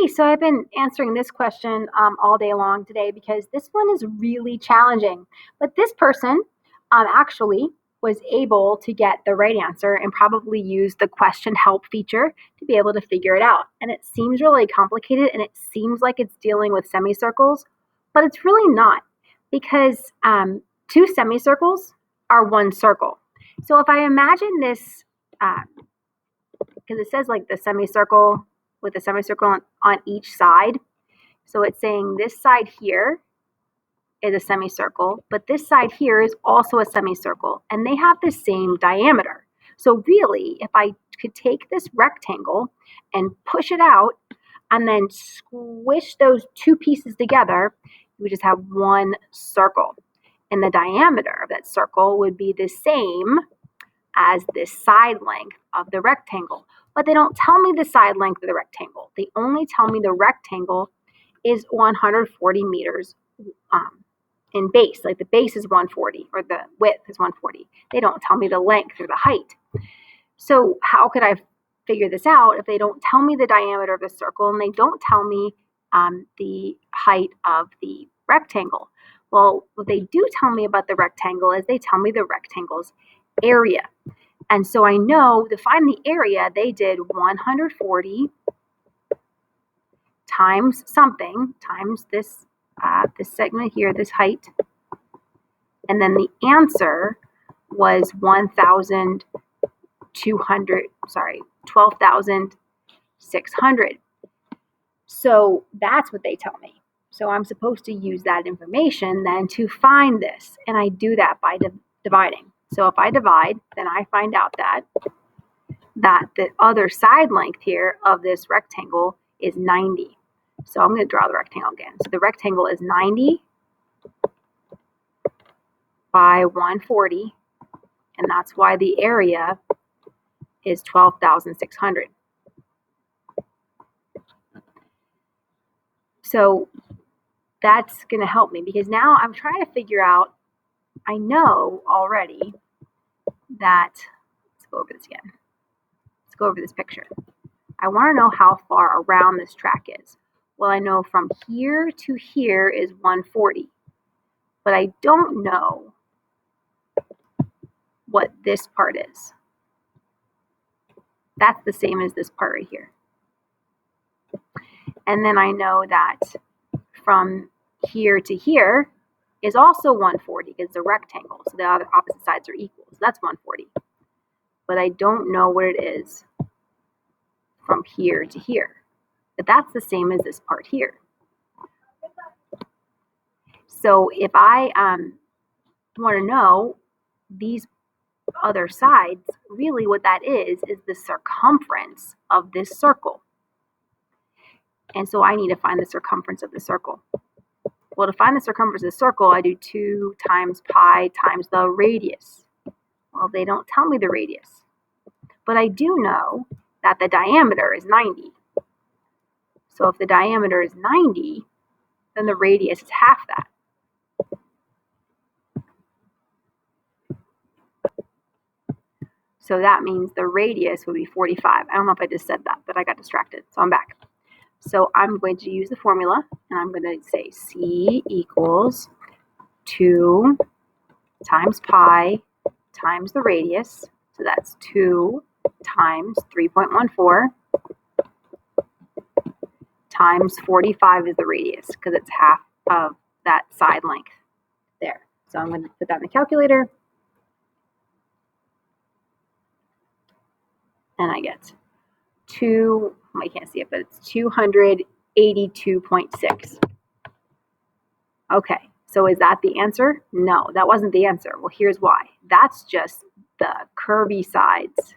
Hey, so I've been answering this question all day long today because this one is really challenging. But this person actually was able to get the right answer and probably used the question help feature to be able to figure it out. And it seems really complicated and it seems like it's dealing with semicircles, but it's really not because two semicircles are one circle. So if I imagine this, because it says like the semicircle with a semicircle on each side. So it's saying this side here is a semicircle, but this side here is also a semicircle, and they have the same diameter. So really, if I could take this rectangle and push it out and then squish those two pieces together, we just have one circle. And the diameter of that circle would be the same as this side length of the rectangle. But they don't tell me the side length of the rectangle. They only tell me the rectangle is 140 meters in base. Like the base is 140 or the width is 140. They don't tell me the length or the height. So how could I figure this out if they don't tell me the diameter of the circle and they don't tell me the height of the rectangle? Well, what they do tell me about the rectangle is they tell me the rectangle's area. And so I know to find the area, they did 140 times something, times this segment here, this height. And then the answer was 12,600. So that's what they tell me. So I'm supposed to use that information then to find this. And I do that by dividing. So if I divide, then I find out that the other side length here of this rectangle is 90. So I'm going to draw the rectangle again. So the rectangle is 90 by 140, and that's why the area is 12,600. So that's going to help me because now I'm trying to figure out, I know already that, let's go over this again. Let's go over this picture. I want to know how far around this track is. Well, I know from here to here is 140, but I don't know what this part is. That's the same as this part right here. And then I know that from here to here is also 140 because it's a rectangle, so the other opposite sides are equal. So that's 140. But I don't know what it is from here to here. But that's the same as this part here. So if I want to know these other sides, really what that is the circumference of this circle. And so I need to find the circumference of the circle. Well, to find the circumference of the circle, I do 2 times pi times the radius. Well, they don't tell me the radius. But I do know that the diameter is 90. So if the diameter is 90, then the radius is half that. So that means the radius would be 45. I don't know if I just said that, but I got distracted, so I'm back. So I'm going to use the formula, and I'm going to say C equals 2 times pi times the radius. So that's 2 times 3.14 times 45 is the radius because it's half of that side length there. So I'm going to put that in the calculator. And I get I can't see it, but it's 282.6. Okay, so is that the answer? No, that wasn't the answer. Well, here's why. That's just the curvy sides.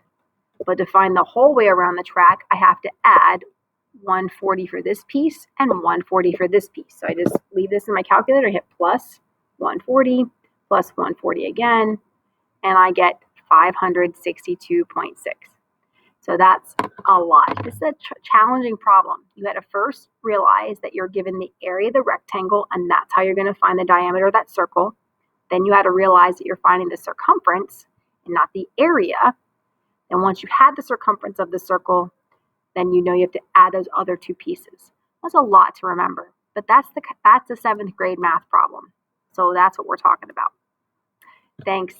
But to find the whole way around the track, I have to add 140 for this piece and 140 for this piece. So I just leave this in my calculator, hit plus 140, plus 140 again, and I get 562.6. So that's a lot. This is a challenging problem. You got to first realize that you're given the area of the rectangle, and that's how you're going to find the diameter of that circle. Then you had to realize that you're finding the circumference and not the area. And once you had the circumference of the circle, then you know you have to add those other two pieces. That's a lot to remember, but that's the 7th grade math problem. So that's what we're talking about. Thanks.